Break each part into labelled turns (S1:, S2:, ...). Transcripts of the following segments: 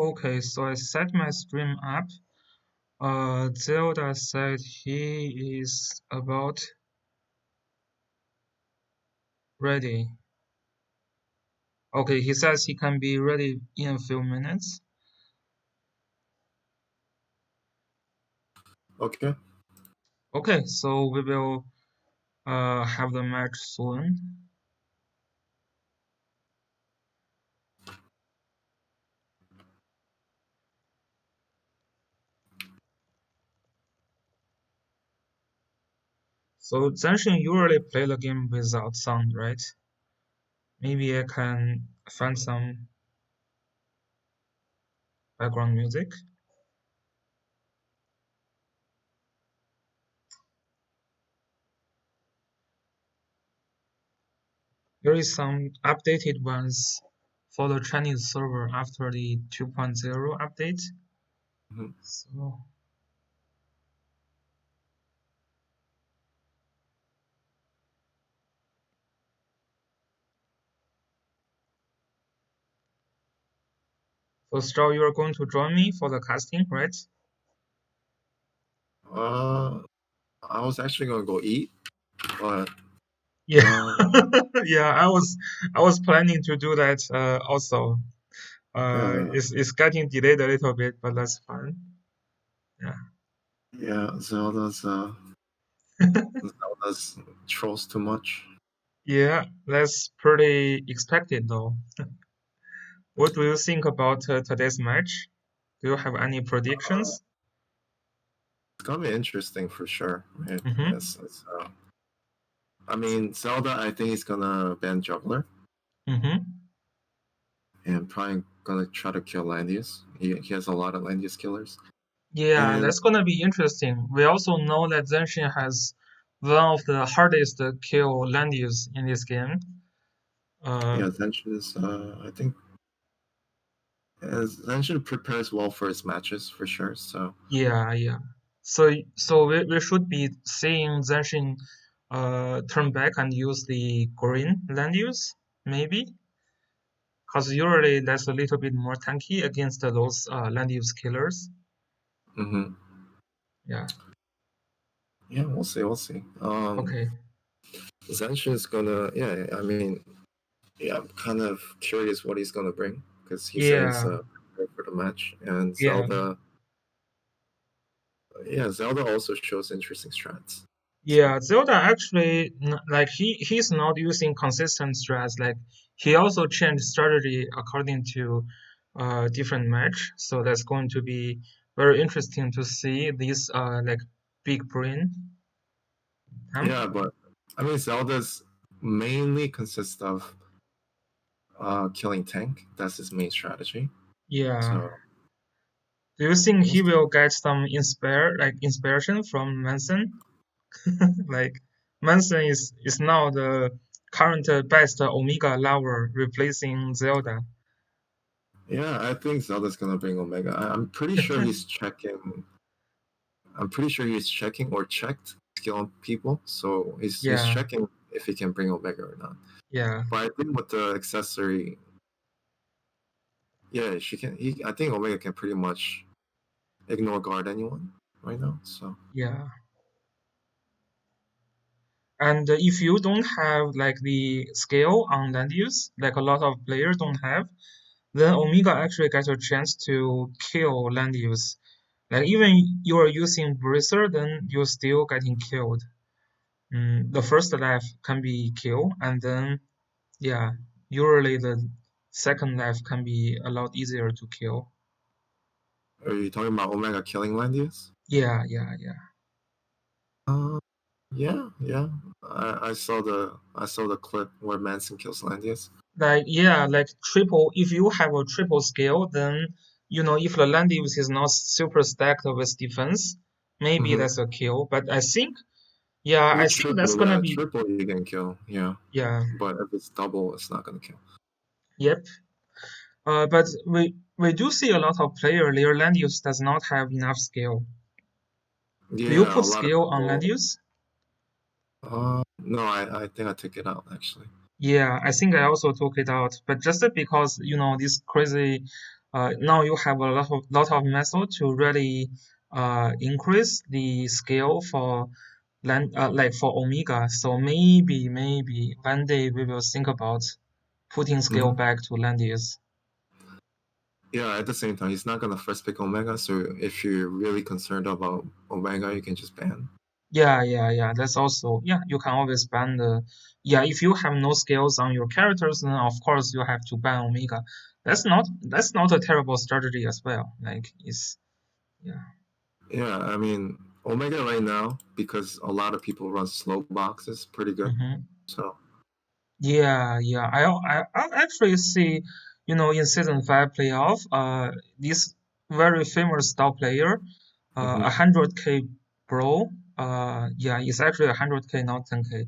S1: Okay, so I set my stream up. Zelda said he is about ready. Okay, he says he can be ready in a few minutes.
S2: Okay.
S1: Okay, so we will have the match soon. So Zanshin usually play the game without sound, right? Maybe I can find some background music. There is some updated ones for the Chinese server after the 2.0 update.
S2: Mhm.
S1: So Strau, you are going to join me for the casting, right?
S2: Uh, I was actually gonna go eat, but
S1: Yeah,
S2: uh,
S1: yeah. I was planning to do that also.
S2: yeah,
S1: It's getting delayed a little bit, but that's fine. Yeah,
S2: yeah. Zelda's trolls too much.
S1: yeah. That's pretty expected, though. What do you think about today's match? Do you have any
S2: Uh,
S1: predictions?
S2: it's gonna be interesting for sure, right?
S1: Mm-hmm.
S2: I mean, Zelda. I think he's gonna ban juggler
S1: Mm-hmm.
S2: and probably gonna try to kill Landius. He has a lot of Landius killers,
S1: Yeah,
S2: and
S1: that's gonna be interesting. We also know that Zanshin has one of the hardest to kill land use in this game. Uh,
S2: yeah, Zanshin is. I think Zanshin prepares well for his matches for sure. So
S1: yeah, yeah. So we should be seeing Zanshin turn back and use the green land use, maybe, because usually that's a little bit more tanky against those land use killers.
S2: hmm
S1: Yeah.
S2: yeah, we'll see. We'll see.
S1: Okay.
S2: Zanshin is gonna. Yeah, I mean, yeah, I'm kind of curious what he's gonna bring because he said he's
S1: Yeah.
S2: prepared for the match, and
S1: Yeah.
S2: Zelda. Yeah, Zelda also shows interesting strats. So
S1: Yeah, Zelda actually like he's not using consistent strats. Like he also changed strategy according to different match. So that's going to be very interesting to see this like big brain. Huh?
S2: yeah, but I mean, Zelda's mainly consists of killing tank. That's his main strategy.
S1: Yeah.
S2: So
S1: Do you think
S2: we'll
S1: he
S2: see.
S1: will get some inspiration from Manson? Like Manson is now the current best Omega lover, replacing Zelda.
S2: Yeah, I think Zelda's gonna bring Omega. I'm pretty sure he's checking. I'm pretty sure he's checking or checked skill on people. So he's
S1: Yeah,
S2: checking if he can bring Omega or not.
S1: yeah.
S2: But I think with the accessory, yeah, she can. I think Omega can pretty much ignore guard anyone right now. So
S1: Yeah. And if you don't have like the scale on land use, like a lot of players don't have, then Omega actually gets a chance to kill land use. Like even you are using Bracer, then you're still getting killed. The first life can be kill, and then yeah, usually the second life can be a lot easier to kill.
S2: are you talking about Omega killing Landius?
S1: Yeah, yeah, yeah.
S2: Uh, yeah, yeah. I saw the clip where Manson kills Landius.
S1: Like yeah, like triple. If you have a triple scale, then if the land use is not super stacked with defense, maybe
S2: Mm-hmm.
S1: that's a kill. But I think, yeah,
S2: If
S1: I
S2: it's
S1: think that's
S2: triple,
S1: gonna be
S2: triple you can kill. Yeah,
S1: yeah,
S2: but if it's double, it's not gonna kill.
S1: yep. But we do see a lot of player their land use does not have enough scale. Do you
S2: Yeah, a
S1: put
S2: lot of
S1: scale on land
S2: people.
S1: use?
S2: No, I think I took it out actually.
S1: Yeah, I think I also took it out, but just because this crazy now you have a lot of method to really increase the scale for land like for Omega. So maybe one day we will think about putting scale
S2: Hmm.
S1: back to land use.
S2: Yeah, at the same time, he's not gonna first pick Omega. So if you're really concerned about Omega, you can just ban.
S1: Yeah. That's also, yeah, you can always ban the, yeah, if you have no skills on your characters, then of course you have to ban Omega. That's not a terrible strategy as well. Like it's, yeah.
S2: Yeah, I mean Omega right now because a lot of people run slow boxes pretty good.
S1: Hmm.
S2: So
S1: Yeah. I actually see, in season 5 playoff, this very famous star player,
S2: hmm
S1: 100K bro, yeah, it's actually 100K, not 10K.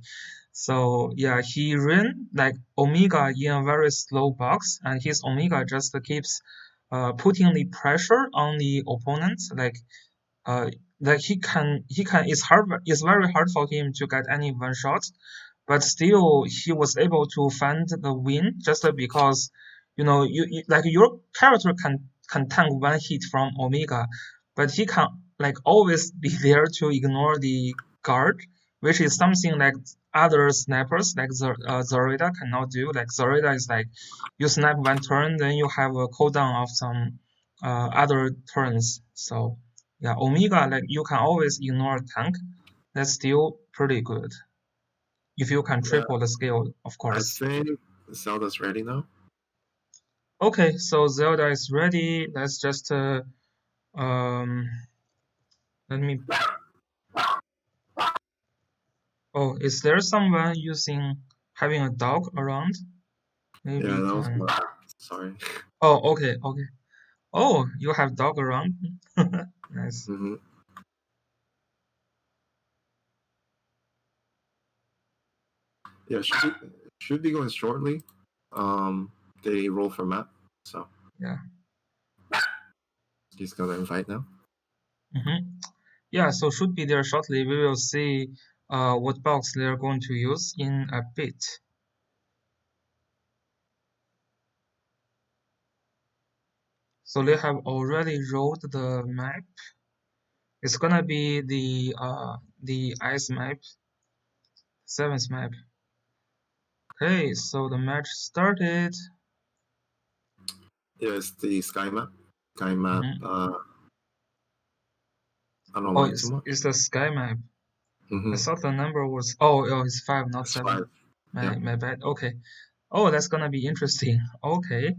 S1: So yeah, he ran like Omega in a very slow box, and his Omega just keeps putting the pressure on the opponent. Uh, like he can. It's very hard for him to get any one shot, but still he was able to find the win just because like your character can tank one hit from Omega, but he can like always be there to ignore the guard, which is something like other snipers like Zareda cannot do. Like Zareda is like you snipe one turn, then you have a cooldown of some other turns. So yeah, Omega, like you can always ignore tank. That's still pretty good if you can
S2: yeah,
S1: triple the scale, of
S2: I
S1: course.
S2: think Zelda's ready now.
S1: Okay, so Zelda is ready. Let's just um let me. Oh, is there someone using having a dog around? Maybe
S2: Yeah,
S1: you
S2: that was
S1: can.
S2: my sorry.
S1: Oh, okay. Oh, you have dog around. Nice.
S2: hmm Yeah, should be going shortly. They roll for map, so
S1: Yeah.
S2: he's gonna invite now.
S1: Yeah. So should be there shortly. We will see what box they are going to use in a bit. So they have already rolled the map. It's gonna be the ice map, seventh map. Okay, so the match started.
S2: Yeah, it's the sky map. Sky map.
S1: Hmm.
S2: I don't
S1: Oh,
S2: like too
S1: it's
S2: much.
S1: the sky map. I
S2: hmm
S1: thought the number was, oh, it's 5, not
S2: It's 5.
S1: 7.
S2: Yeah.
S1: My bad. Okay. Oh, that's gonna be interesting. Okay.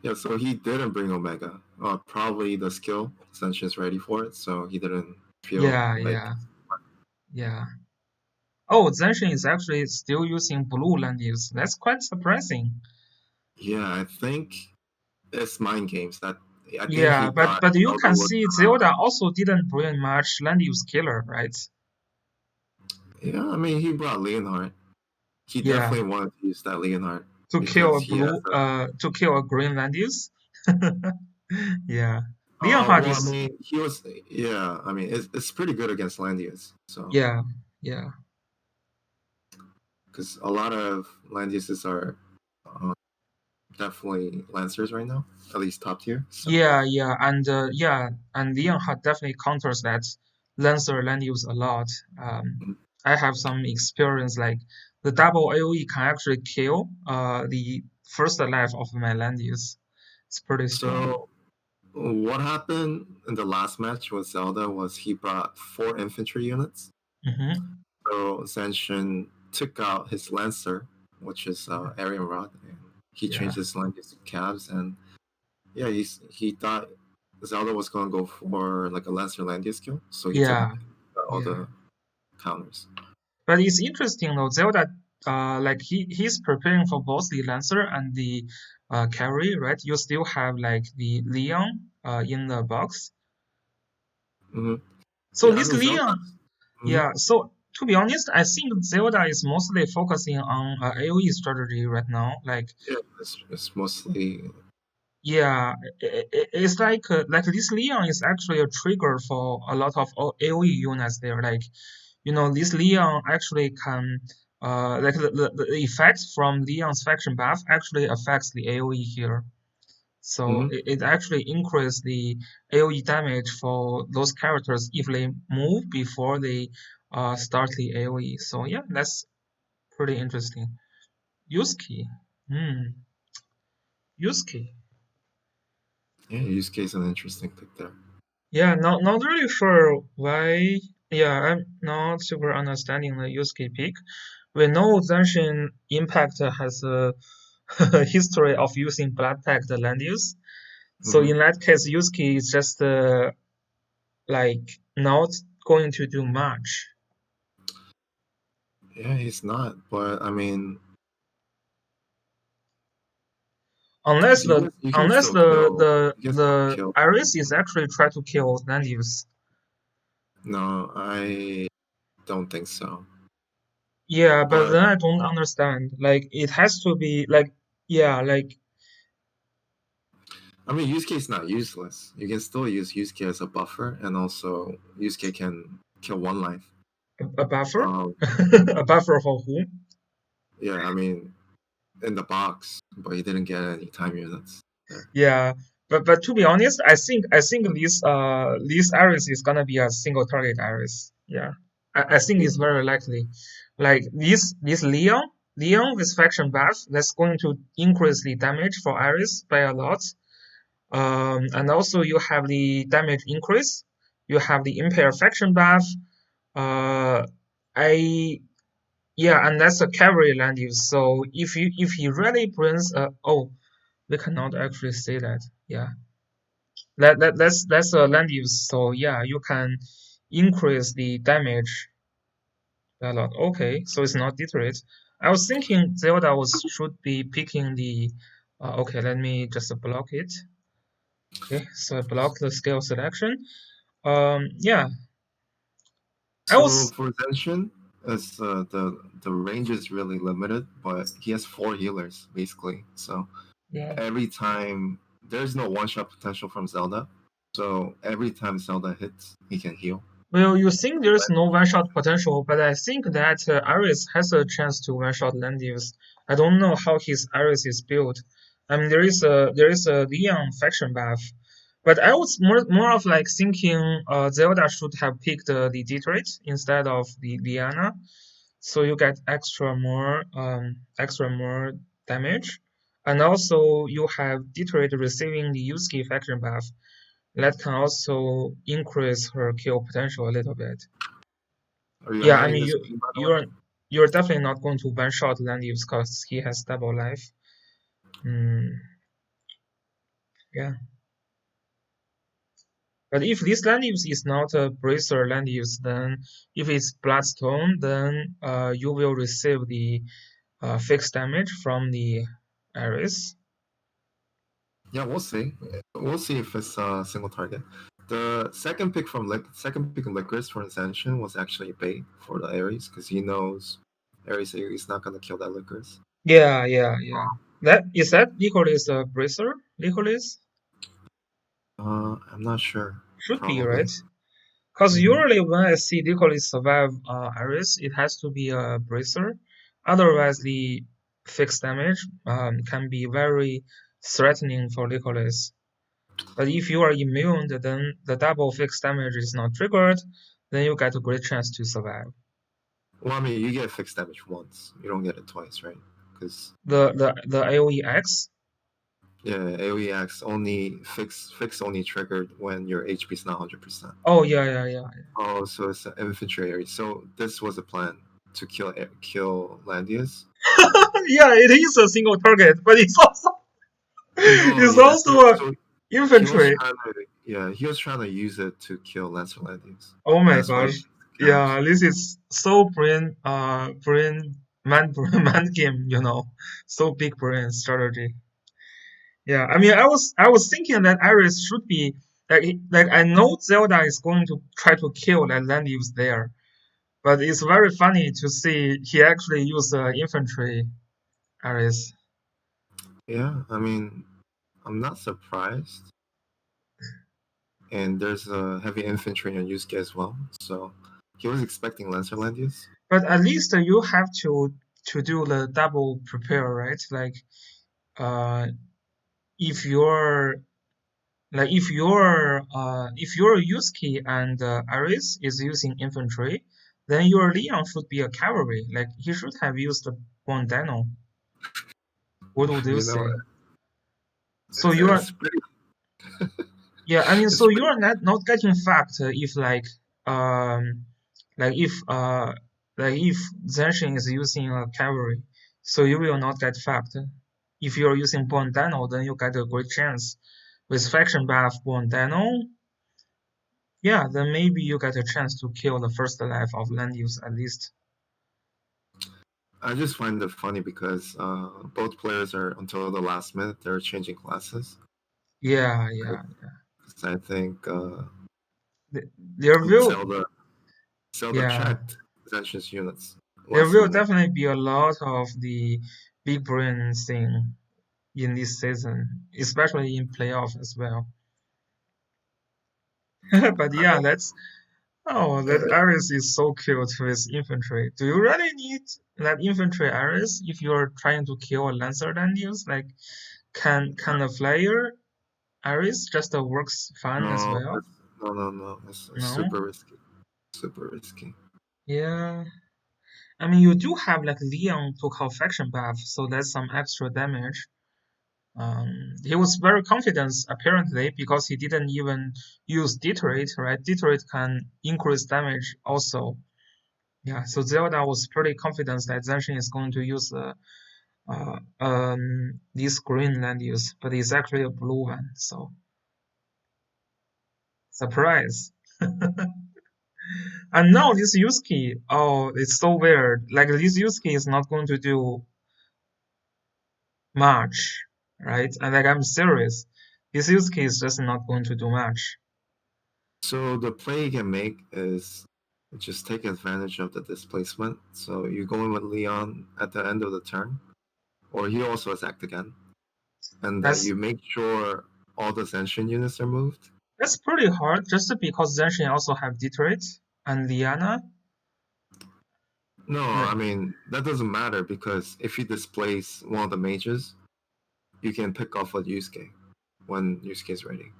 S2: Yeah, so he didn't bring Omega. Probably the skill Zanshin's ready for it, so he didn't feel
S1: Yeah,
S2: like.
S1: yeah, yeah. Oh, Zanshin is actually still using blue land use. That's quite surprising.
S2: Yeah, I think it's mind games. That I think he
S1: Yeah, but
S2: thought
S1: but you
S2: Zelda
S1: can
S2: was
S1: see
S2: gonna.
S1: Zelda also didn't bring much land use killer, right?
S2: Yeah, I mean he brought Leonhardt. He
S1: Yeah,
S2: definitely wanted to use that Leonhardt
S1: to kill
S2: because
S1: a
S2: he has
S1: blue
S2: a.
S1: to kill a green land use. Yeah. Leonhard
S2: Well, I
S1: is,
S2: mean he was. Yeah, I mean it's pretty good against Landius. So
S1: yeah, yeah.
S2: because a lot of Landiuses are uh, definitely Lancers right now, at least top tier. So.
S1: And Leonhard definitely counters that Lancer land use a lot. I have some experience like the double AoE can actually kill the first life of my land use. It's pretty strong.
S2: So what happened in the last match with Zelda was he brought 4 infantry units.
S1: Mm-hmm.
S2: So Zanshin took out his Lancer, which is Arian Rod, and he
S1: Yeah,
S2: changed his Lancers to cabs. And yeah, he thought Zelda was going to go for like a Lancer Landia skill, so he took
S1: yeah,
S2: all
S1: yeah.
S2: the counters.
S1: But it's interesting though, Zelda, like he's preparing for both the Lancer and the carry, right? You still have like the Leon in the box.
S2: hmm
S1: So
S2: Yeah, I
S1: this
S2: mean Zelda.
S1: Leon,
S2: hmm
S1: yeah. So to be honest, I think Zelda is mostly focusing on AoE strategy right now. Like,
S2: Yeah, it's mostly.
S1: yeah, it's like this Leon is actually a trigger for a lot of AoE units there. Like, this Leon actually can, the effect from Leon's faction buff actually affects the AoE here. So
S2: Hmm.
S1: it actually increase the AoE damage for those characters if they move before they start the AoE. So yeah, that's pretty interesting. Yusuke. Hmm. Yusuke.
S2: Yeah, use case an interesting pick there.
S1: Yeah, not really sure why. Yeah, I'm not super understanding the Yusuke pick. We know Zanshin Impact has a history of using blood pact land use. So
S2: Hmm.
S1: in that case, Yusuke is just like not going to do much
S2: Yeah, he's not. But I mean,
S1: unless the
S2: you can
S1: unless
S2: still kill. You can still
S1: the
S2: kill.
S1: Iris is actually try to kill Landius.
S2: No, I don't think so.
S1: Yeah, but
S2: But
S1: then I don't understand. Like it has to be like yeah, like
S2: I mean, use case not useless. You can still use use case as a buffer, and also use case can kill one life.
S1: a buffer,
S2: Um,
S1: a buffer for whom?
S2: yeah, I mean, in the box, but he didn't get any time units there.
S1: Yeah, but to be honest, I think this Iris is gonna be a single target Iris. Yeah, I think
S2: Me
S1: it's
S2: too.
S1: very likely. Like this Leon with faction buff that's going to increase the damage for Iris by a lot. And also you have the damage increase. You have the impair faction buff. Uh, I yeah, and that's a cavalry land use. So if he really brings oh, we cannot actually say that. Yeah, that's a land use. So yeah, you can increase the damage a lot. Okay, so it's not deteriorate. I was thinking Zelda was should be picking the. Okay, let me just block it. Okay, so I block the scale selection. Yeah, I
S2: So
S1: was.
S2: for Zenshin, as the range is really limited, but he has four healers basically. So
S1: Yeah.
S2: every time there's no one shot potential from Zelda, so every time Zelda hits, he can heal.
S1: Well, you think there's no one-shot potential, but I think that Ares has a chance to one-shot Landius. I don't know how his Ares is built. I mean, there is a Leon faction buff, but I was more of like thinking Zelda should have picked the Detroit instead of the Liana, so you get extra more damage, and also you have Detroit receiving the Yusuke faction buff that can also increase her kill potential a little bit.
S2: Are you
S1: Yeah, I
S2: highly
S1: mean
S2: disagreeing, by the way?
S1: you're definitely not going to one shot Landius because he has double life. Mm, yeah, but if this Landius is not a bracer Landius, then if it's Bloodstone, then you will receive the fixed damage from the Ares.
S2: Yeah, we'll see. We'll see if it's a single target. The second pick of Licorice for Ascension was actually a bait for the Ares because he knows Ares not gonna kill that Licorice.
S1: Yeah, yeah, yeah. That Nicholas a bracer? Nicholas
S2: I'm not sure.
S1: should be right.
S2: Probably.
S1: Because
S2: Hmm.
S1: usually when I see Nicholas survive Iris, it has to be a bracer. Otherwise, the fixed damage can be very threatening for Nicholas. But if you are immune, then the double fixed damage is not triggered, then you get a great chance to survive.
S2: Well, I mean, you get fixed damage once. You don't get it twice, right? Because
S1: The AoE X.
S2: yeah, AoE acts only fix only triggered when your HP is not 100%.
S1: Oh yeah, yeah, yeah.
S2: Oh, so it's an infantry area. So this was a plan to kill Landius.
S1: Yeah, it is a single target, but it's also
S2: No,
S1: it's
S2: yeah. So
S1: also a
S2: so he was
S1: infantry.
S2: trying to he was trying to use it to kill Lancer Landius.
S1: Oh my
S2: That's why he
S1: gosh.
S2: used the
S1: Yeah,
S2: cash.
S1: this is so brain man man game, so big brain strategy. Yeah, I mean, I was thinking that Iris should be like I know Zelda is going to try to kill that Landius there, but it's very funny to see he actually used infantry Iris.
S2: Yeah, I mean, I'm not surprised. And there's a heavy infantry in Yusuke as well. So he was expecting Lancer Landius.
S1: But at least you have to do the double prepare, right? Like uh if your if your Yusuke and Aris is using infantry, then your Leon should be a cavalry. Like he should have used Bondano. What would you
S2: You know,
S1: say? So you are
S2: it's pretty.
S1: Yeah, I mean,
S2: It's
S1: so you
S2: pretty.
S1: are not getting fact if um like if uh if Zanshin is using a cavalry, so you will not get fact. If you are using Bondano, then you get a great chance. With faction buff Bondano, yeah, then maybe you get a chance to kill the first life of land use at least.
S2: I just find it funny because both players are until the last minute they're changing classes.
S1: Yeah, yeah.
S2: 'Cause I think
S1: There will
S2: Zelda
S1: yeah,
S2: checked Zanshin's units
S1: there
S2: last
S1: will
S2: minute.
S1: definitely be a lot of the big brain thing in this season, especially in playoff as well. But
S2: I
S1: yeah,
S2: mean,
S1: that's that Ares is so cute with infantry. Do you really need that infantry Ares if you're trying to kill a Lancer Dandius? Like, can the flyer Ares just works fine as
S2: no,
S1: well?
S2: no. It's
S1: No?
S2: super risky. Super risky.
S1: Yeah. I mean, you do have like Leon to call faction buff, so that's some extra damage. He was very confident apparently because he didn't even use Deteriorate, right? Deteriorate can increase damage also. Yeah, so Zelda was pretty confident that Zanshin is going to use this green land use, but it's actually a blue one, so surprise. And now this use key, oh, it's so weird. Like this use key is not going to do much, right? And like I'm serious, this use key is just not going to do much.
S2: So the play you can make is just take advantage of the displacement. So you go in with Leon at the end of the turn, or he also attacked again, and
S1: That's
S2: you make sure all the Zanshin units are moved.
S1: that's pretty hard, just because Zanshin also have Detroit and Liana.
S2: No,
S1: Like,
S2: I mean that doesn't matter because if you displace one of the mages, you can pick off a Yusuke when Yusuke is ready.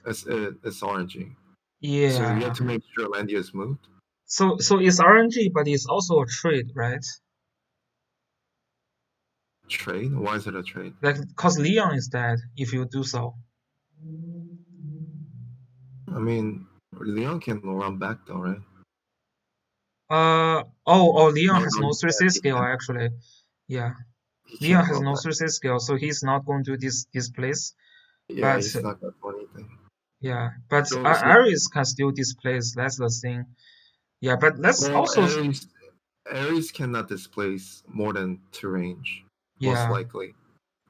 S2: It's RNG. So you have
S1: yeah.
S2: to make sure Landia is moved.
S1: So it's RNG, but it's also a trade, right?
S2: Trade? Why is it a trade?
S1: Like, cause Leon is dead if you do so.
S2: I mean, Leon can run back though, right?
S1: Leon
S2: No,
S1: has
S2: no,
S1: no
S2: he
S1: 3C
S2: can't. He
S1: skill
S2: can't.
S1: actually. Yeah,
S2: He
S1: Leon
S2: can't
S1: has
S2: run
S1: no
S2: back.
S1: 3C skill, so he's not going to displace.
S2: Yeah,
S1: But
S2: he's not gonna do anything.
S1: yeah, but
S2: So
S1: Ares can still displace. That's the thing. Yeah, but let's
S2: well,
S1: also
S2: Ares cannot displace more than two range, most
S1: yeah,
S2: likely.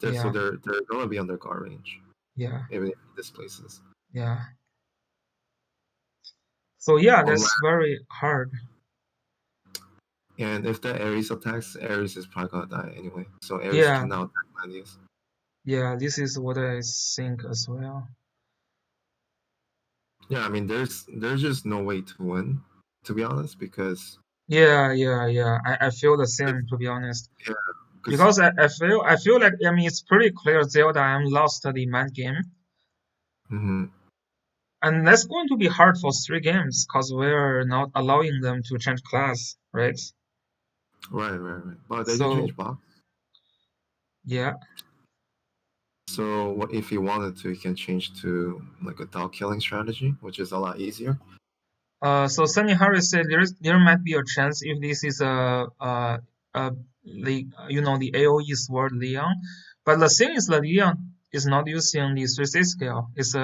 S2: So
S1: yeah,
S2: they're gonna be under guard range,
S1: yeah,
S2: even if he displaces.
S1: yeah. So yeah,
S2: Unless
S1: that's very hard.
S2: and if the Ares attacks, Ares is probably gonna die anyway. So Ares
S1: Yeah,
S2: cannot attack Landius.
S1: yeah. This is what I think as well.
S2: Yeah, I mean there's just no way to win, to be honest,
S1: Yeah, yeah, yeah. I feel the
S2: because
S1: same to be honest.
S2: yeah, because
S1: Because I feel like I mean it's pretty clear Zelda I'm lost the mind game.
S2: mhm,
S1: And that's going to be hard for 3 games because we're not allowing them to change class, right?
S2: right. But they can
S1: So
S2: change box.
S1: yeah.
S2: So what if he wanted to, he can change to like a dog killing strategy, which is a lot easier.
S1: So Sunny Harris said there might be a chance if this is the AOE sword Leon, but the thing is that Leon is not using the 3C skill. It's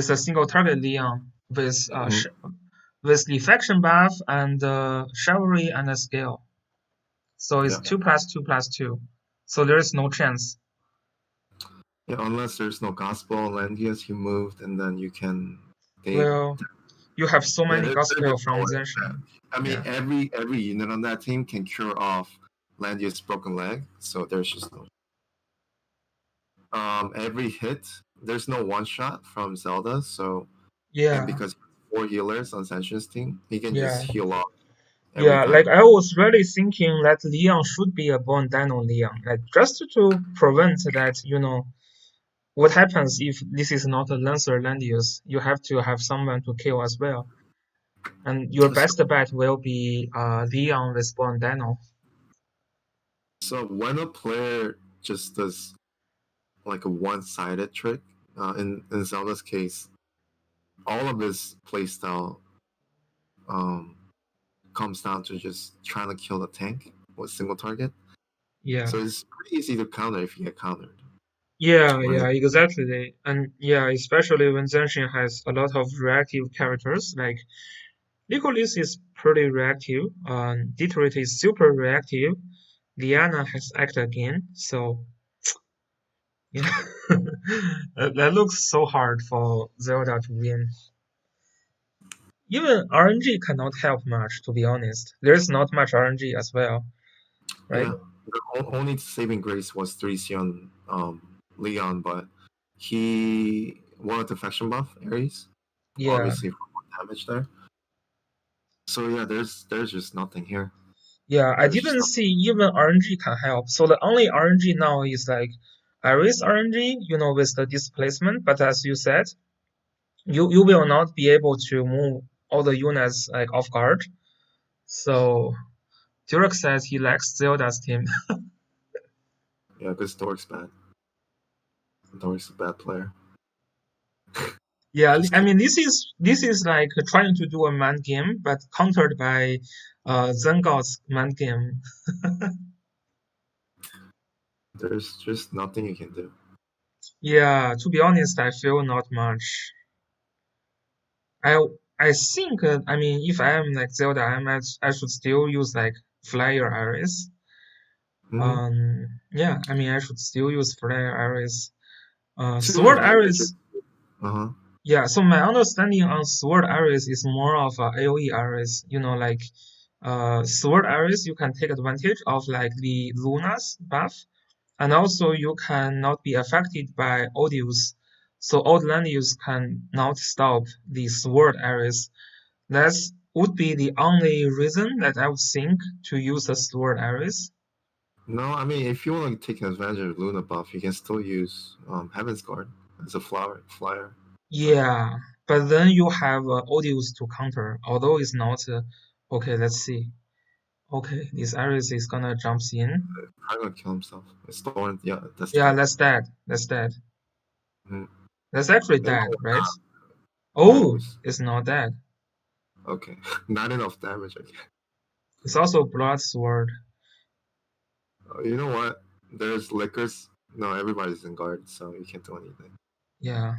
S1: a single target Leon
S2: Mhm.
S1: with the faction buff and chivalry and a skill. So it's
S2: Yeah.
S1: 2+2+2. So there is no chance.
S2: Yeah, unless there's no gospel Landius, he moved, and then you can they
S1: Well, you have so
S2: yeah,
S1: many
S2: there's
S1: gospel
S2: just no
S1: from
S2: way.
S1: Zanshin.
S2: I mean,
S1: Yeah.
S2: every unit on that team can cure off Landius' broken leg, so there's just no. Every hit, there's no one shot from Zelda, so and
S1: Yeah.
S2: because four healers on Zanshin's team, he can just
S1: Yeah.
S2: heal off every
S1: Yeah, like
S2: time.
S1: I was really thinking that Leon should be a born Dino Leon, like just to prevent that, what happens if this is not a Lancer land use? You have to have someone to kill as well. And your
S2: So,
S1: best bet will be Leon with born Dino.
S2: so when a player just does like a one-sided trick, in Zelda's case, all of his playstyle um, comes down to just trying to kill the tank with single target.
S1: Yeah.
S2: So it's pretty easy to counter if you get countered.
S1: Yeah,
S2: Right?
S1: yeah, exactly. And yeah, especially when Zanshin has a lot of reactive characters, like Nicholas is pretty reactive, Detroit is super reactive, Diana has act again, so yeah, that looks so hard for Zelda to win. Even RNG cannot help much, to be honest. There's not much RNG as well, right?
S2: Yeah. The only saving grace was 3C on Leon, but he wanted the faction buff, Ares,
S1: Yeah,
S2: obviously for more damage there. So yeah, there's just nothing here.
S1: yeah, I
S2: There's just
S1: didn't
S2: nothing.
S1: see even RNG can help. So the only RNG now is like Iris RNG, with the displacement. But as you said, you will not be able to move all the units like off guard. So Turek says he likes Zelda's team.
S2: Yeah, because Dork's bad. Dork's a bad player.
S1: Yeah,
S2: Just
S1: I
S2: keep
S1: mean this is like trying to do a mind game, but countered by Zengo's mind game.
S2: there's just nothing you can do.
S1: Yeah, to be honest, I feel not much. I I think I mean if I am like Zelda, I should still use like Flyer Iris.
S2: Mm-hmm.
S1: Yeah, I mean I should still use Flyer Iris.
S2: To your
S1: Sword
S2: advantage.
S1: Iris.
S2: Uh-huh.
S1: Yeah, so my understanding on Sword Iris is more of a AoE Iris. Like Sword Iris, you can take advantage of like the Luna's buff, and also you cannot be affected by Odious. So old land use can not stop the Sword Iris. That would be the only reason that I would think to use the Sword Iris.
S2: No, I mean if you want to take advantage of Luna buff, you can still use Heaven's Guard as a flyer. But
S1: Yeah, but then you have Odious to counter, although it's not. Okay, let's see. Okay, this Iris is gonna jump in.
S2: I'm gonna kill himself. It's Thorn, yeah, that's
S1: Yeah,
S2: dead.
S1: that's dead. That's dead.
S2: Mm.
S1: That's actually
S2: No,
S1: dead, right?
S2: no,
S1: Oh, it's not dead.
S2: okay. Not enough damage, I guess.
S1: It's also Blood Sword.
S2: You know what? There's liquors. No, everybody's in guard, so you can't do anything.
S1: Yeah.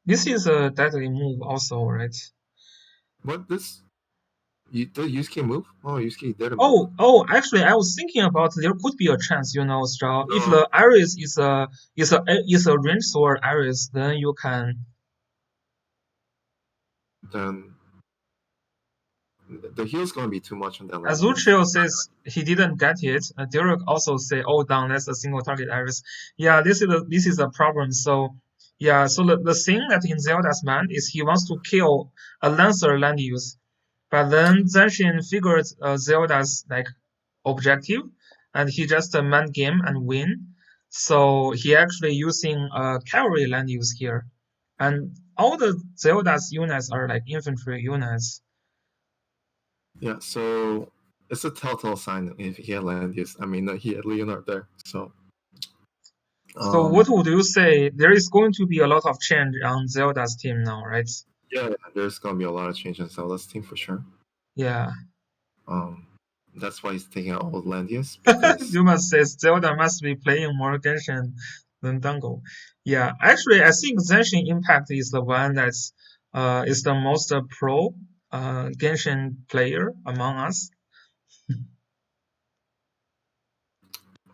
S1: This is a deadly move also, right?
S2: What this? The Yusuke move? Oh, Yusuke did a move.
S1: Actually, I was thinking about there could be a chance, Strauss. If
S2: No,
S1: the Iris is a range sword Iris, then you can.
S2: then the heal's gonna be too much on that Landius.
S1: Azuchio says he didn't get it. Derek also say, "Oh, down, that's a single target iris." Yeah, this is a problem. So, yeah, so the thing that in Zelda's mind is he wants to kill a Lancer land use, but then Zanshin figured Zelda's like objective, and he just mind game and win. So he actually using cavalry land use here, and all the Zelda's units are like infantry units.
S2: Yeah, so it's a telltale sign if he had Landius. I mean, he had Leonard there. So,
S1: So what
S2: um,
S1: would you say? There is going to be a lot of change on Zelda's team now, right?
S2: yeah, there's gonna be a lot of change on Zelda's team for sure.
S1: Yeah.
S2: Um, that's why he's taking out old Landius because
S1: Yuma says Zelda must be playing more Genshin than Dango. Yeah, actually, I think Genshin Impact is the one that's is the most pro Genshin player among us.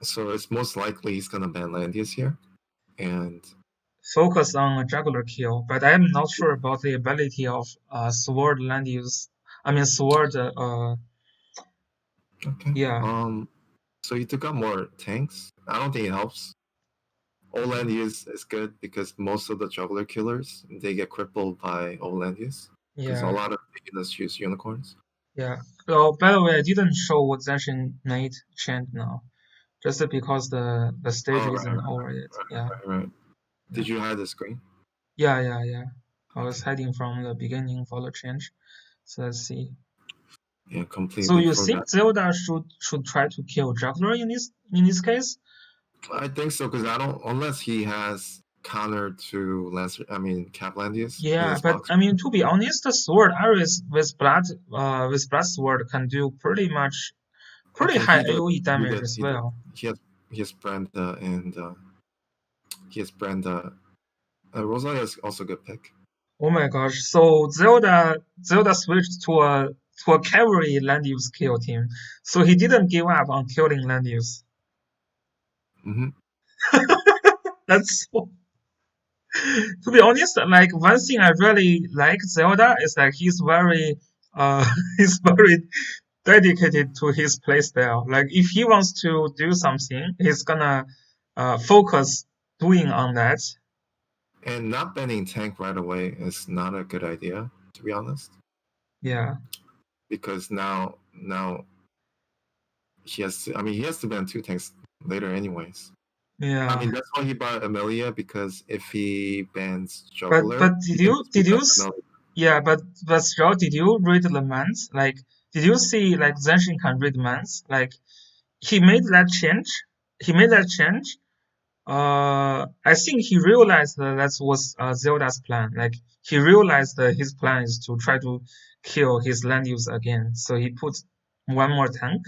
S2: so it's most likely he's gonna ban Landius here, and
S1: Focus on a juggler kill, but I am not sure about the ability of Sword land use. I mean, Sword.
S2: okay.
S1: Yeah.
S2: So he took out more tanks. I don't think it helps. Olandius is good because most of the juggler killers they get crippled by Olandius because a
S1: Yeah,
S2: lot of beginners use unicorns.
S1: yeah. Oh, by the way, I didn't show what Zanshin made chant now, just because the stage
S2: Oh,
S1: isn't over yet. Yeah,
S2: right.
S1: yeah,
S2: Did you hide the screen?
S1: yeah. I was
S2: Okay.
S1: hiding from the beginning for the change. So let's see.
S2: Yeah,
S1: So
S2: completely
S1: you
S2: forgot.
S1: think Zelda should try to kill juggler in this case?
S2: I think so because I don't unless he has counter to Lancer. I mean Caplandius. He
S1: Yeah,
S2: has
S1: but
S2: box.
S1: I mean, to be honest, the sword Ares with blood sword can do pretty
S2: Okay,
S1: high
S2: he does.
S1: AoE
S2: He
S1: damage
S2: does.
S1: as
S2: He does.
S1: well.
S2: He has Brenda and he has Brenda. Rosalia is also a good pick.
S1: Oh my gosh! So Zelda switched to a cavalry land use kill team, so he didn't give up on killing land use.
S2: Hmm.
S1: That's so. To be honest, like one thing I really like Zelda is that he's very dedicated to his playstyle. Like if he wants to do something, he's gonna focus doing on that.
S2: And not banning tank right away is not a good idea, to be honest,
S1: Yeah,
S2: because now he has to. I mean, he has to ban two tanks later, anyways. I
S1: yeah.
S2: mean, that's why he bought Amelia because if he bans
S1: But
S2: Juggler, he can just pick up Amelia.
S1: yeah, but Strauss, did you read the mans? Like, did you see like Zanshin can read mans? Like, he made that change. He made that change. I think he realized that was Zelda's plan. Like, he realized that his plan is to try to kill his land use again. So he put one more tank.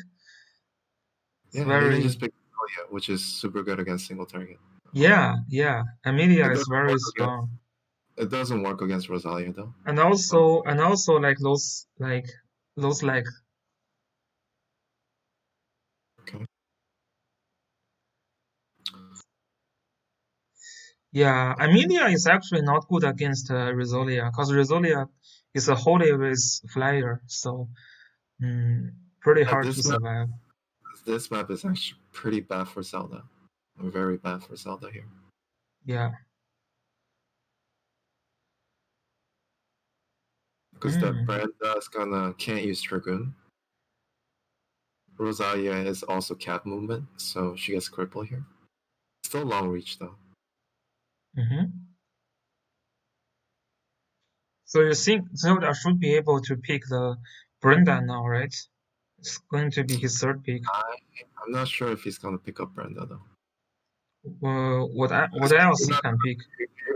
S1: It's
S2: Yeah, he can
S1: very
S2: just pick Amelia, which is super good against single target.
S1: yeah. Amelia
S2: It
S1: is
S2: doesn't
S1: very
S2: work against.
S1: strong,
S2: It doesn't work against Rosalia though.
S1: and also like those like
S2: Okay.
S1: yeah, Amelia is actually not good against Rizolia because Rizolia is a holy with flyer, so mm, pretty
S2: Yeah,
S1: hard to survive.
S2: this map is actually pretty bad for Zelda. Very bad for Zelda here.
S1: Yeah.
S2: Because the
S1: Mm,
S2: Brenda is gonna can't use Dragoon. Rosalia is also cap movement, so she gets crippled here. Still long reach though.
S1: hmm. So you think Zelda should be able to pick the Brenda now, right? It's going to be his third pick.
S2: I I'm not sure if he's gonna pick up Brenda though.
S1: What
S2: 'Cause
S1: else he can pick?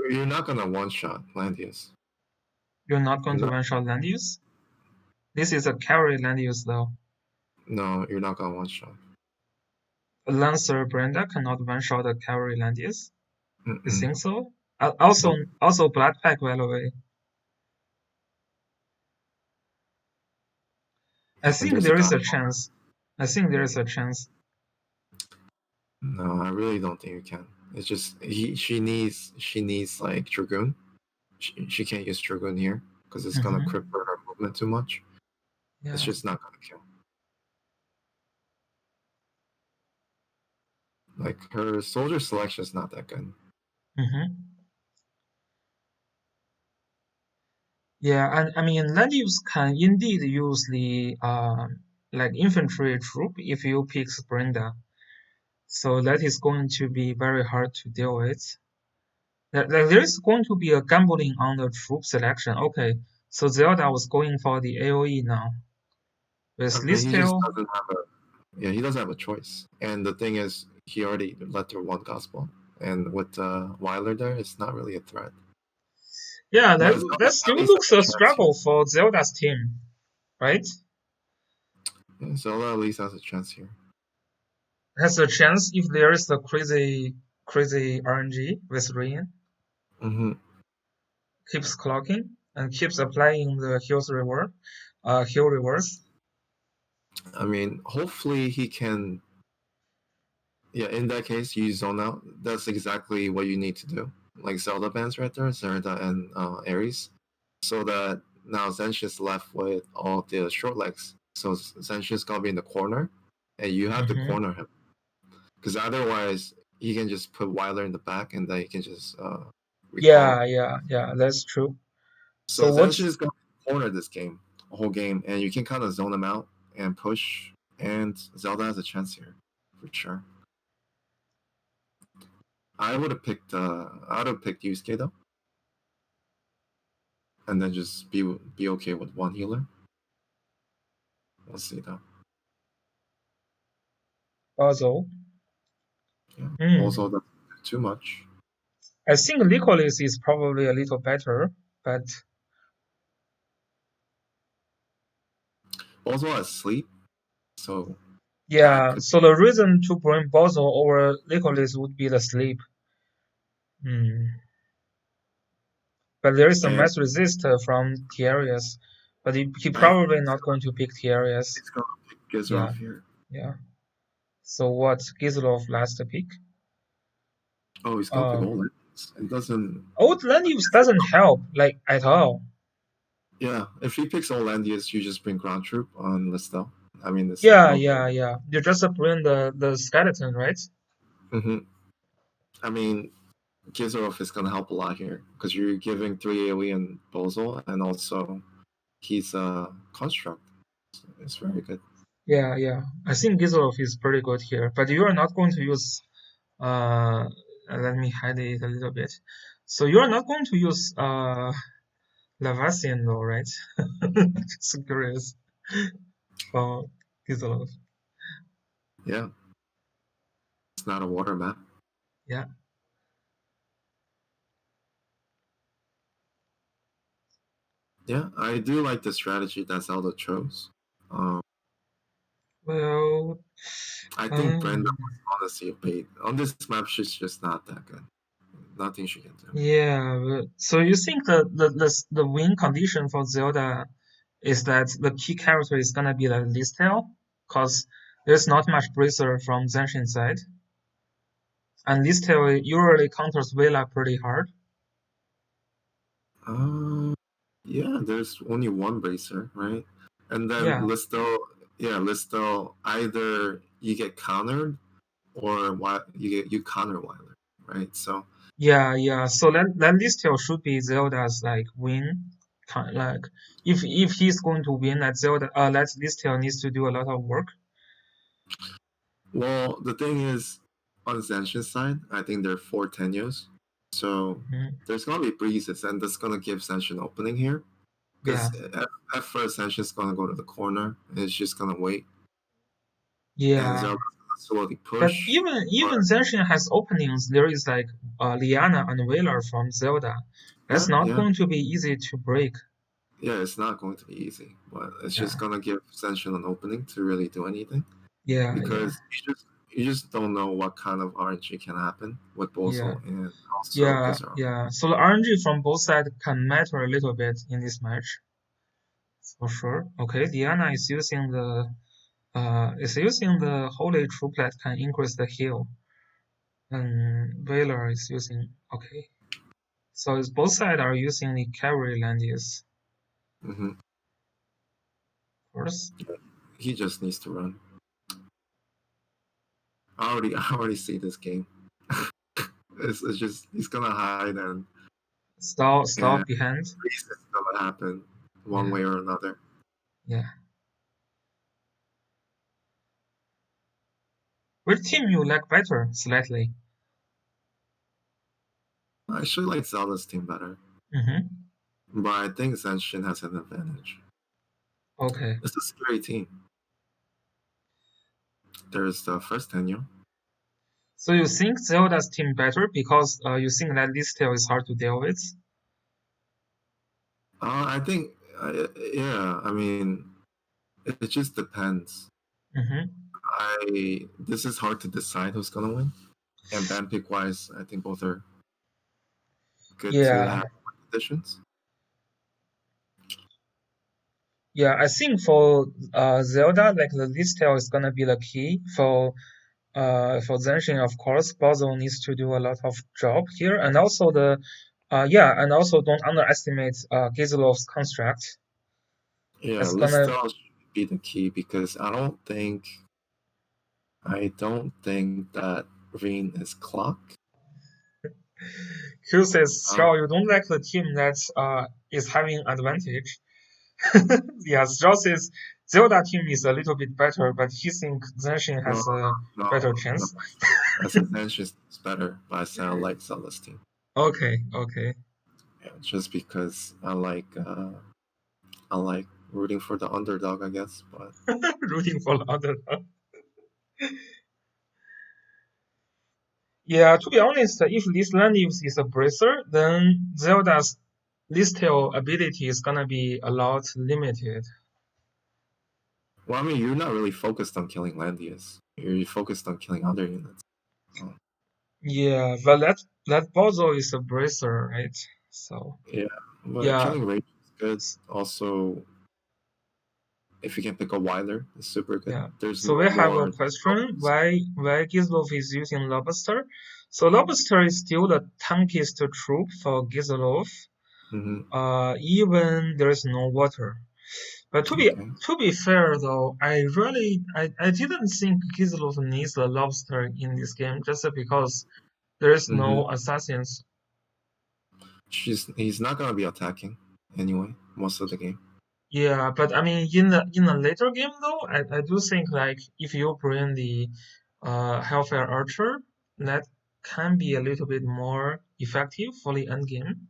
S2: you're not gonna one shot Landius.
S1: You're not going
S2: You're
S1: to
S2: not.
S1: one shot land use. This is a carry land use though.
S2: No, you're not gonna one shot.
S1: A Lancer Brenda cannot one shot a carry land use. You
S2: Mm-mm.
S1: think so? Also,
S2: Nope.
S1: also Blood Pack, by the way. I
S2: And
S1: think
S2: there's a
S1: there is a
S2: gospel.
S1: chance. I think there is a chance.
S2: No, I really don't think you can. It's just she needs like Dragoon. She can't use Dragoon here because it's gonna
S1: Hmm.
S2: cripple her movement too much. It's
S1: Yeah.
S2: just not gonna kill. Like her soldier selection is not that good.
S1: Hmm. Yeah, and I mean, Ladius can indeed use the like infantry troop if you pick Brenda. So that is going to be very hard to deal with. There is going to be a gambling on the troop selection. Okay, so Zelda was going for the AoE now. With
S2: I mean,
S1: this
S2: he just
S1: tail,
S2: doesn't have a yeah. He doesn't have a choice. And the thing is, he already let her one gospel, and with Weiler there, it's not really a threat.
S1: yeah,
S2: But Zelda
S1: that
S2: at
S1: still
S2: least
S1: looks
S2: has a
S1: a
S2: chance here.
S1: struggle for Zelda's team, right?
S2: Yeah, Zelda at least has a chance here.
S1: Has a chance if there is a crazy RNG with Rain,
S2: Hmm.
S1: keeps clocking and keeps applying the heal rewards.
S2: I mean, hopefully he can. Yeah, in that case, you zone out. That's exactly what you need to do. Like Zelda bans right there, Zelda and Ares, so that now Zenshin's left with all the short legs. So Zenshin's gonna be in the corner, and you have to
S1: Hmm.
S2: corner him because otherwise he can just put Weiler in the back, and then he can just recall.
S1: Yeah, yeah, yeah, that's true.
S2: So
S1: So
S2: Zanshin
S1: what's
S2: is going to corner this game, a whole game, and you can kind of zone him out and push. And Zelda has a chance here, for sure. I would have picked Yusuke though, and then just be okay with one healer. We'll see though.
S1: puzzle?
S2: Yeah. Also,
S1: Hmm.
S2: that's too much.
S1: I think Licolis is probably a little better, but
S2: Also has sleep, so that
S1: yeah,
S2: could
S1: so the reason to bring Bozo over Licolis would be the sleep. Hmm. But there is a
S2: and
S1: mass resist from Tiarius, but he
S2: I think
S1: probably not going to pick Tiarius.
S2: it's gonna pick
S1: Yeah,
S2: Gizroff here.
S1: yeah. So what Gizlov last pick?
S2: Oh, he's gonna pick
S1: Uh,
S2: Olin. It doesn't.
S1: Old Lanius doesn't help like at all.
S2: Yeah, if he picks Olandius, you just bring ground troop on Listel. I mean, this
S1: Yeah,
S2: no.
S1: yeah, yeah. You just bring the skeleton, right?
S2: Hmm. I mean, Gizorov is gonna help a lot here because you're giving 3 AoE and Bozol, and also he's a construct. So it's very good.
S1: Yeah, yeah. I think Gizlov is pretty good here, but you are not going to use. Let me hide it a little bit. So you are not going to use Lavassian though, right? Just curious for Gizlov.
S2: Yeah, it's not a water map.
S1: Yeah.
S2: Yeah, I do like the strategy that Zelda chose. Um,
S1: Well,
S2: I think Brenda
S1: um,
S2: was honestly a bait. On this map, she's just not that good. Nothing she can do.
S1: yeah. So you think the win condition for Zelda is that the key character is gonna be the Listel, cause there's not much bracer from Zanshin side, and Listel usually counters Vela pretty hard.
S2: Uh, yeah, there's only one bracer, right? And then
S1: Yeah,
S2: Listo, either you get countered or you counter Weiler, right? So
S1: yeah, yeah. So that Listel should be Zelda's like win. Like if he's going to win, that Zelda that Listel needs to do a lot of work.
S2: well, the thing is, on Zanshin's side, I think there are 4 Tenyos. So
S1: Mhm.
S2: there's gonna be breezes, and that's gonna give Zanshin opening here.
S1: Yeah,
S2: Because at first, Zanshin's gonna go to the corner, and it's just gonna wait, and
S1: yeah.
S2: Zelda's gonna slowly
S1: But
S2: push.
S1: even
S2: But
S1: Zanshin has openings. There is like Liana and Wailer from Zelda. That's
S2: yeah,
S1: not
S2: yeah,
S1: going to be easy to break.
S2: yeah, it's not going to be easy, but it's just
S1: Yeah,
S2: gonna give Zanshin an opening to really do anything.
S1: yeah, yeah,
S2: Because you just don't know what kind of RNG can happen with
S1: yeah,
S2: Bozo and also
S1: yeah,
S2: Gizar.
S1: yeah. So the RNG from both sides can matter a little bit in this match for sure. Okay, Diana is using the Holy Triplet can increase the heal, and Veiler is using okay. So it's both sides are using the carry land use
S2: Hmm.
S1: first.
S2: He just needs to run. I already see this game. It's just he's gonna hide and
S1: Stop behind.
S2: freeze is gonna happen one
S1: Yeah,
S2: way or another.
S1: yeah. Which team you like better slightly?
S2: I actually like Zelda's team better,
S1: Mm-hmm.
S2: but I think Zanshin has an advantage.
S1: Okay.
S2: It's a scary team. There's the first Tenyo.
S1: So you think Zelda's team better because you think that this tail is hard to deal with?
S2: I think, yeah. I mean, it just depends.
S1: Mm-hmm.
S2: This is hard to decide who's gonna win. And band pick wise, I think both are good to
S1: Yeah,
S2: have competitions.
S1: yeah. I think for Zelda, like the this tail is gonna be the key for Zenshin, of course. Basil needs to do a lot of job here, and also the yeah, and also don't underestimate Gizelov's construct.
S2: Yeah,
S1: That's gonna
S2: Listel should be the key because I don't think that Green is clock.
S1: Q says,
S2: Um,
S1: Strauss, you don't like the team that is having advantage. Yeah, Strauss says Zelda team is a little bit better, but he thinks Zanshin
S2: no,
S1: has a
S2: no,
S1: better
S2: no.
S1: chance.
S2: I said Zanshin is better, but I said I like Zelda's team.
S1: Okay, okay.
S2: Yeah, just because I like rooting for the underdog, I guess. But
S1: Rooting for the underdog. Yeah, to be honest, if this land use is a bracer, then Zelda's Listel ability is gonna be a lot limited.
S2: well, I mean, you're not really focused on killing Landius. You're focused on killing other units. So,
S1: Yeah, but that Bozo is a bracer, right? So
S2: yeah, but
S1: yeah,
S2: killing Rage is good. Also, if you can pick a Weiler, it's super good.
S1: yeah.
S2: There's
S1: So
S2: no
S1: we have a
S2: more
S1: question why Gizlov is using Lobster. So Lobster is still the tankiest troop for Gizlov,
S2: hmm
S1: even there is no water. But
S2: Okay.
S1: to be fair though, I didn't think Gizlov needs a lobster in this game just because there is
S2: hmm
S1: no assassins.
S2: He's not gonna be attacking anyway most of the game.
S1: Yeah, but I mean in the later game though, I do think like if you bring the Hellfire Archer, that can be a little bit more effective for the end game.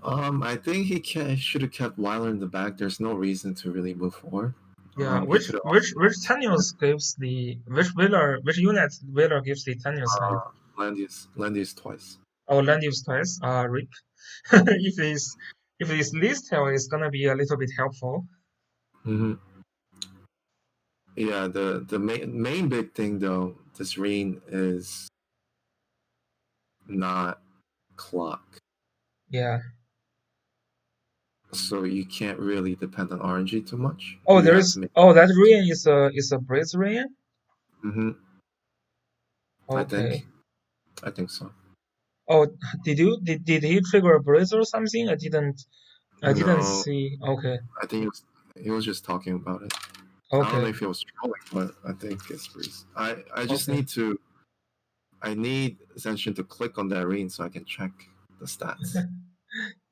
S2: I think should have kept Weiler in the back. There's no reason to really move forward.
S1: Yeah,
S2: He could have also
S1: which Tanios gives the which unit Wheeler gives the Tanios on?
S2: Landius twice.
S1: Oh, land use twice. RIP. If this list tail is gonna be a little bit helpful.
S2: hmm Yeah, the main big thing though, this rain is not clock,
S1: Yeah.
S2: so you can't really depend on RNG too much.
S1: Oh,
S2: You
S1: there
S2: have to
S1: is.
S2: make.
S1: Oh, that rain is a breeze rain.
S2: hmm I
S1: Okay.
S2: think I think so.
S1: Oh, did he trigger a breeze or something? I didn't
S2: No,
S1: see. Okay.
S2: I think he was just talking about it. I don't know
S1: Okay.
S2: if he was trolling, but I think it's Breeze. I just
S1: Okay.
S2: need to I need Zanshin to click on that ring so I can check the stats.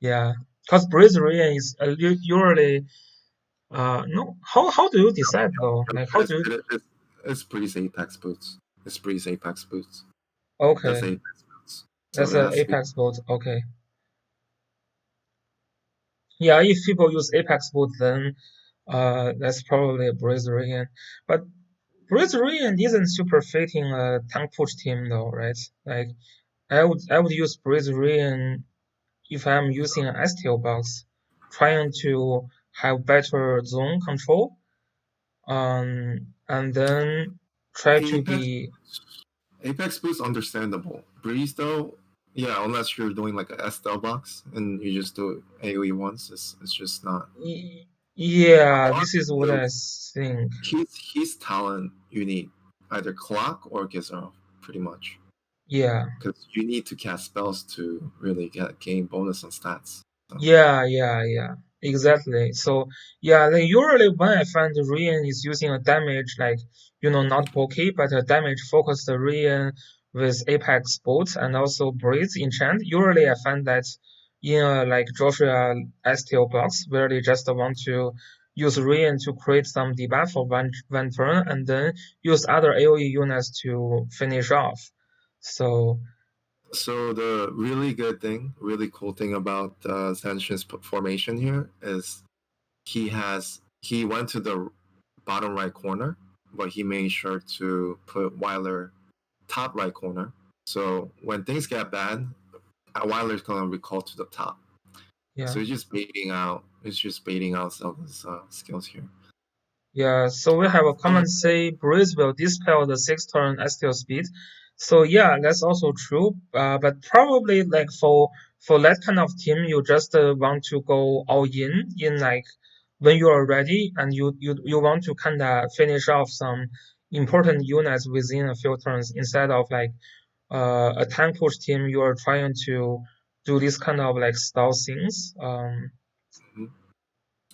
S1: Yeah. Cause breeze rain is usually no. How do you decide though? Like how do you?
S2: It's Breeze Apex boots. It's Breeze Apex boots. That's
S1: Okay.
S2: Apex boots. So
S1: That's
S2: it
S1: a
S2: has to be.
S1: Apex boat. Okay. Yeah, if people use Apex boot, then that's probably a Brazilian. But Brazilian isn't super fitting a tank push team though, right? Like I would use Brazilian if I'm using an STL box, trying to have better zone control, and then try to
S2: Apex
S1: be
S2: Apex boots understandable. Breeze though, yeah, unless you're doing like a STL box and you just do AoE once, it's just not.
S1: yeah,
S2: Clock
S1: this is what I
S2: build
S1: think.
S2: He's talent you need either clock or Gizmo, pretty much.
S1: Yeah.
S2: Because you need to cast spells to really gain bonus on stats. So
S1: Yeah, exactly. So yeah, like usually when I find the Rian is using a damage like not bulky but a damage focused Rian with Apex Bolt and also Breeze enchant. Usually I find that in a like Joshua STL box where they just want to use Rian to create some debuff for one turn and then use other AoE units to finish off. So
S2: So the really good thing, really cool thing about Zanshin's formation here is he went to the bottom right corner, but he made sure to put Weiler top right corner. So when things get bad, Weiler's gonna recall to the top.
S1: yeah.
S2: So it's just baiting out Zelda's skills here.
S1: Yeah, so we have a
S2: Zelda,
S1: command say Breeze will dispel the 6 turn STL speed. So yeah, that's also true. But probably like for that kind of team, you just want to go all in like when you are ready and you want to kind of finish off some important units within a few turns instead of like a tank push team. You are trying to do this kind of like stall things.
S2: mhm.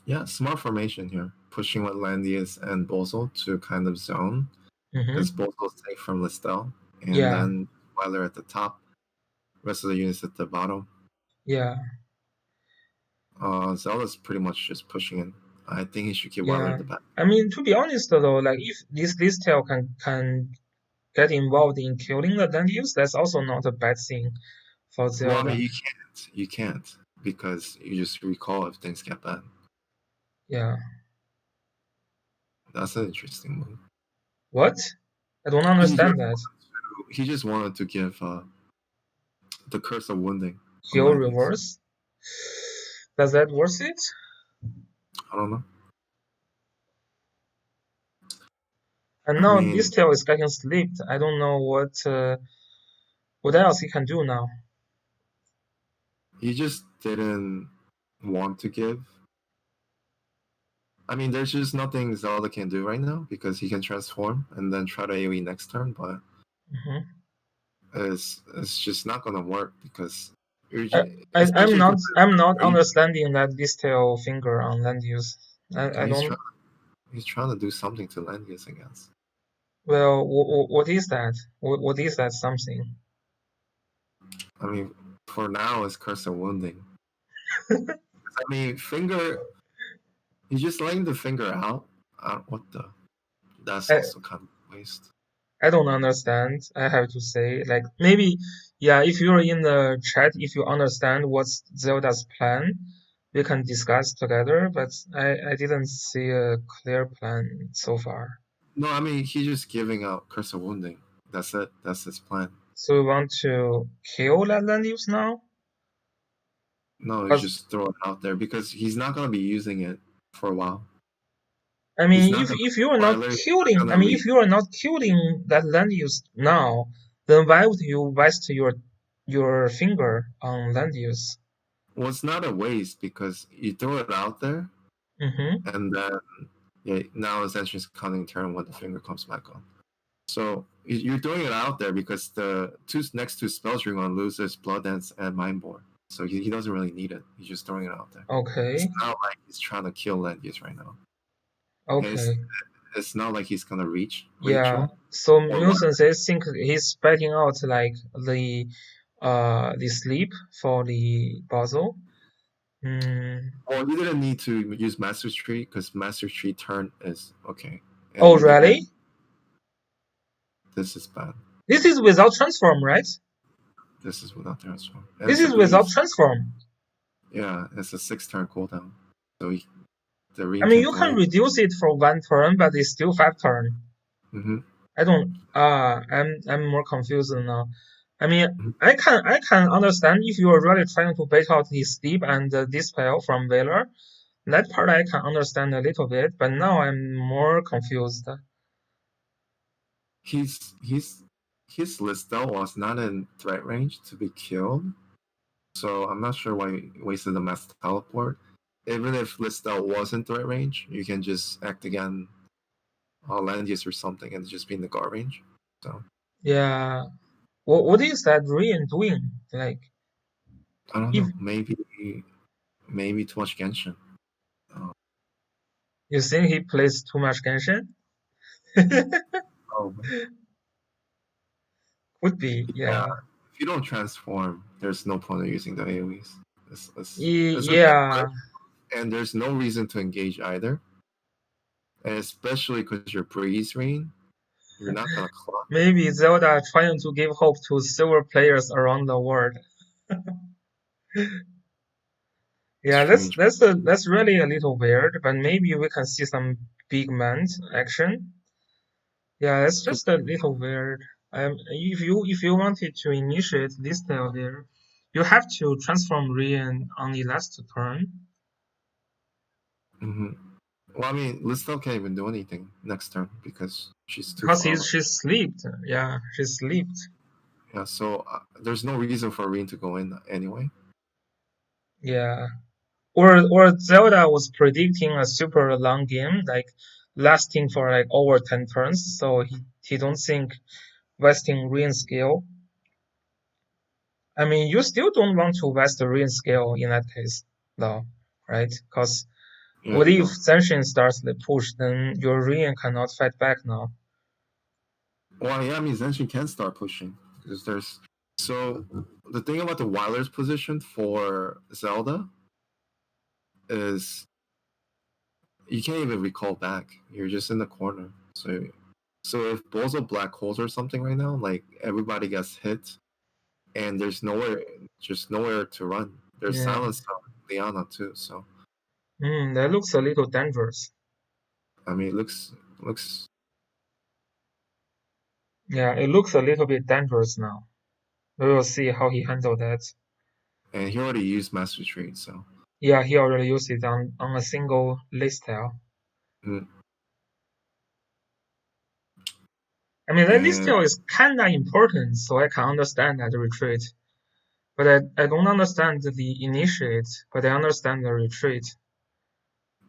S2: Yeah, smart formation here, pushing with Landius and Bozo to kind of zone. because
S1: Mm-hmm.
S2: both will take from Listel, and
S1: Yeah,
S2: then Weiler at the top, rest of the units at the bottom.
S1: yeah,
S2: Zelda's pretty much just pushing in. I think he should keep Weiler
S1: yeah.
S2: at the back.
S1: I mean, to be honest though, like if this tail can get involved in killing the land use, that's also not a bad thing for
S2: Well, I mean,
S1: Zelda.
S2: you can't. You can't because you just recall if things get bad.
S1: Yeah.
S2: That's an interesting move.
S1: What? I don't
S2: He just
S1: understand that.
S2: he just wanted to give the curse of wounding on
S1: Heal
S2: Landius.
S1: reverse? Does that worth it?
S2: I don't know.
S1: And
S2: I
S1: now this
S2: mean,
S1: tail is getting slipped. I don't know what else he can do now.
S2: he just didn't want to give. I mean, there's just nothing Zelda can do right now because he can transform and then try to AoE next turn, but
S1: Hmm.
S2: it's just not gonna work because
S1: I, I'm
S2: especially
S1: not
S2: because
S1: I'm not
S2: range.
S1: understanding that this tail finger on land use. I
S2: He's
S1: don't.
S2: trying he's trying to do something to Landius, I guess.
S1: Well, what is that? What is that something?
S2: I mean, for now, it's curse of wounding. I mean, finger. He's just laying the finger out. What the? That's
S1: I,
S2: also kind of a waste.
S1: I don't understand. I have to say, like maybe, yeah. If you're in the chat, if you understand what's Zelda's plan, we can discuss together. But I didn't see a clear plan so far.
S2: No, I mean he's just giving out curse of wounding. That's it. That's his plan.
S1: So we want to kill that land use now?
S2: No, he's
S1: 'Cause,
S2: just throwing it out there because he's not gonna be using it for a while.
S1: I
S2: He's
S1: mean,
S2: not
S1: if
S2: gonna
S1: if you are not
S2: Weiler. He's not
S1: killing, I
S2: gonna
S1: mean,
S2: read.
S1: if you are not killing that land use now, then why would you waste your finger on land use?
S2: Well, it's not a waste because you throw it out there,
S1: Mm-hmm.
S2: and then yeah, now it's actually counting turn when the finger comes back on. So you're throwing it out there because the two next two spells you're going to lose is Blood Dance and Mindbore. So he doesn't really need it. He's just throwing it out there. It's
S1: Okay.
S2: not like he's trying to kill Landius right now. And
S1: Okay.
S2: it's not like he's going to reach
S1: Yeah.
S2: Rachel
S1: So
S2: or what.
S1: Musen says think he's betting out like the sleep for the puzzle. Mm.
S2: Well, you didn't need to use Master Tree because Master Tree turn is okay. And
S1: Oh,
S2: you did, and
S1: really?
S2: this is bad.
S1: This is without transform, right?
S2: This is without transform. And
S1: This
S2: it's a
S1: is without
S2: breeze.
S1: transform.
S2: Yeah, it's a 6 turn cooldown. So the
S1: I
S2: Ring
S1: mean,
S2: can
S1: you can
S2: blink.
S1: reduce it for one turn, but it's still five turn.
S2: Mm-hmm.
S1: I don't. I'm more confused now. I mean,
S2: Mm-hmm.
S1: I can understand if you are really trying to bait out the steep and the dispel from Valor. That part I can understand a little bit, but now I'm more confused.
S2: He's his Listel was not in threat range to be killed, so I'm not sure why he wasted the mass teleport. Even if Listel was in threat range, you can just act again Landius or something and just be in the guard range. So
S1: Yeah. What is that Rian doing? Like,
S2: I don't
S1: if
S2: know. Maybe too much Genshin. Uh,
S1: you think he plays too much Genshin?
S2: Probably.
S1: Could be,
S2: Yeah.
S1: yeah.
S2: If you don't transform, there's no point of using the AoEs. It's a big
S1: Yeah.
S2: lift, and there's no reason to engage either. And especially because you're Breeze Rain, you're not gonna clock.
S1: Maybe Zelda trying to give hope to silver players around the world. Yeah, that's
S2: Strange.
S1: that's a, that's really a little weird, but maybe we can see some big man action. Yeah, that's just a little weird. If you wanted to initiate this style there, you have to transform Rian on the last turn
S2: Mm-hmm. Well, I mean, Listel can't even do anything next turn because she's too
S1: because
S2: far away.
S1: she's slept. Yeah, she's slept.
S2: Yeah, so there's no reason for Reen to go in anyway.
S1: Yeah, or Zelda was predicting a super long game, like lasting for like over 10 turns. So he don't think wasting Rian skill. I mean, you still don't want to waste the Rian skill in that case, though, right? Because
S2: Yeah,
S1: what
S2: you
S1: if
S2: don't.
S1: Zanshin starts the push, then your Rian cannot fight back now.
S2: Well, yeah, I mean, Zanshin can start pushing because there's so the thing about the Weiler's position for Zelda is you can't even recall back. You're just in the corner. So if balls are black holes or something right now, like everybody gets hit and there's nowhere, just nowhere to run. There's
S1: Yeah.
S2: silence on Liana too. So
S1: That looks a little dangerous.
S2: I mean, it looks,
S1: Yeah, it looks a little bit dangerous now. We will see how he handled that.
S2: and he already used Master Trade. So
S1: Yeah, he already used it on a single list tile.
S2: mm.
S1: I mean, that list
S2: And
S1: tile is kinda important, so I can understand that retreat. But I don't understand the initiate, but I understand the retreat.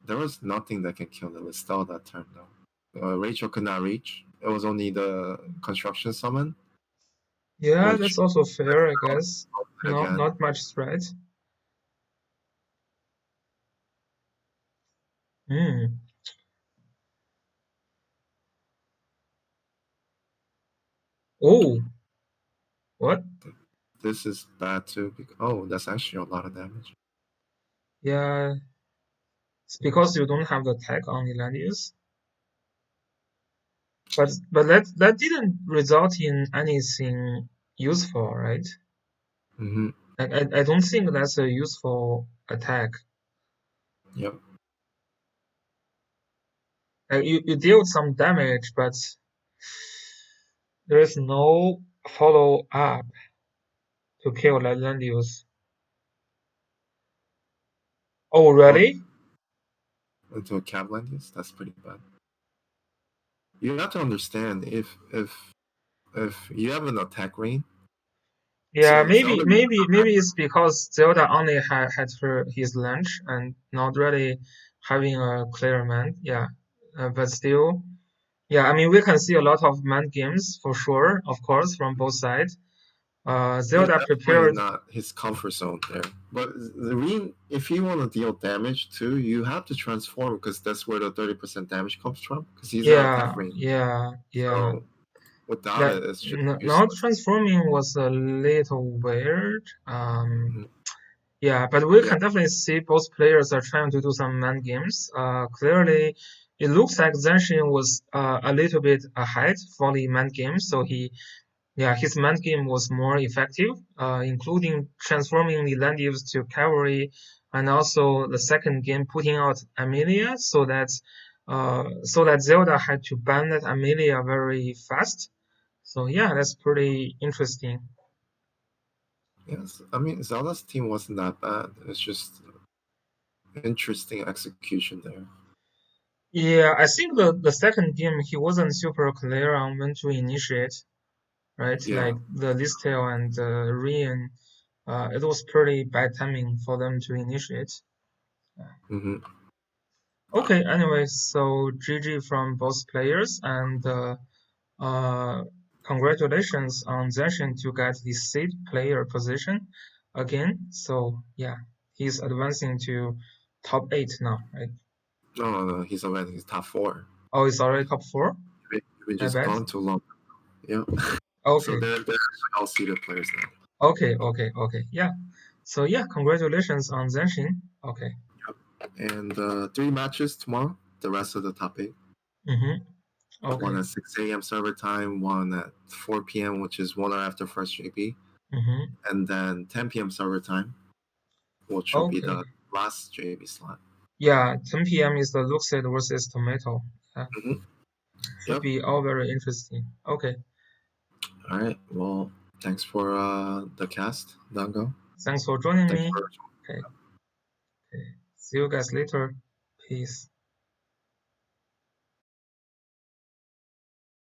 S2: there was nothing that can kill the Listel that turn though. Rachel could not reach. It was only the construction summon,
S1: Yeah,
S2: which
S1: that's also fair, I guess.
S2: again,
S1: Not much threat. Hmm. Oh, what?
S2: this is bad too. Oh, that's actually a lot of damage.
S1: Yeah, it's because you don't have the tag on the land use. But that didn't result in anything useful, right?
S2: Mm-hmm.
S1: I don't think that's a useful attack.
S2: Yep.
S1: You deal some damage, but there is no follow up to kill that land use. Oh,
S2: Well,
S1: really?
S2: into a cab like this, that's pretty bad. You have to understand if you have an attack range,
S1: Yeah,
S2: so Zelda does not
S1: maybe it's because Zelda only had his lunch and not really having a clear man. Yeah, but still, yeah. I mean, we can see a lot of mind games for sure, of course, from both sides.
S2: yeah,
S1: Zelda
S2: definitely
S1: prepared.
S2: not his comfort zone there. But if you want to deal damage too, you have to transform because that's where the 30% damage comes from. Because he's an attack range.
S1: Yeah.
S2: So without
S1: That
S2: it, it's just
S1: now
S2: useless.
S1: transforming was a little weird.
S2: Mhm.
S1: Yeah, but we
S2: Yeah.
S1: can definitely see both players are trying to do some mind games. Clearly, it looks like Zanshin was a little bit ahead for the mind game, so his mind game was more effective, including transforming the land use to cavalry, and also the second game putting out Amelia, so that Zelda had to ban that Amelia very fast. So yeah, that's pretty interesting.
S2: Yes. I mean, Zelda's team wasn't that bad. It's just interesting execution there.
S1: Yeah, I think the second game he wasn't super clear on when to initiate, right?
S2: Yeah.
S1: Like the Listel and Rian, it was pretty bad timing for them to initiate.
S2: Hmm.
S1: Okay, anyway, so GG from both players and uh, congratulations on Zanshin to get the seed player position again. So yeah, he's advancing to top 8 now, right?
S2: No, he's already in top four.
S1: Oh, it's already top 4?
S2: You've been
S1: I
S2: just
S1: bet.
S2: gone too long. Yeah. So
S1: Okay,
S2: they're actually all seeded players now.
S1: okay. Yeah. So yeah, congratulations on Zanshin. Okay.
S2: And 3 matches tomorrow. The rest of the top 8.
S1: Mm-hmm.
S2: One
S1: Okay.
S2: at 6 a.m. server time, one at 4 p.m., which is 1 hour after first JP,
S1: Mm-hmm.
S2: and then 10 p.m. server time, which will be
S1: Okay.
S2: the last JP slot.
S1: Yeah, 10 p.m. is the Luxed versus Tomato. Yeah,
S2: Hmm.
S1: should
S2: Yep.
S1: be all very interesting. Okay.
S2: All right. Well, thanks for the cast, Dango.
S1: Thanks for joining
S2: Thanks
S1: me.
S2: for
S1: Okay. Okay. See you guys later. Peace.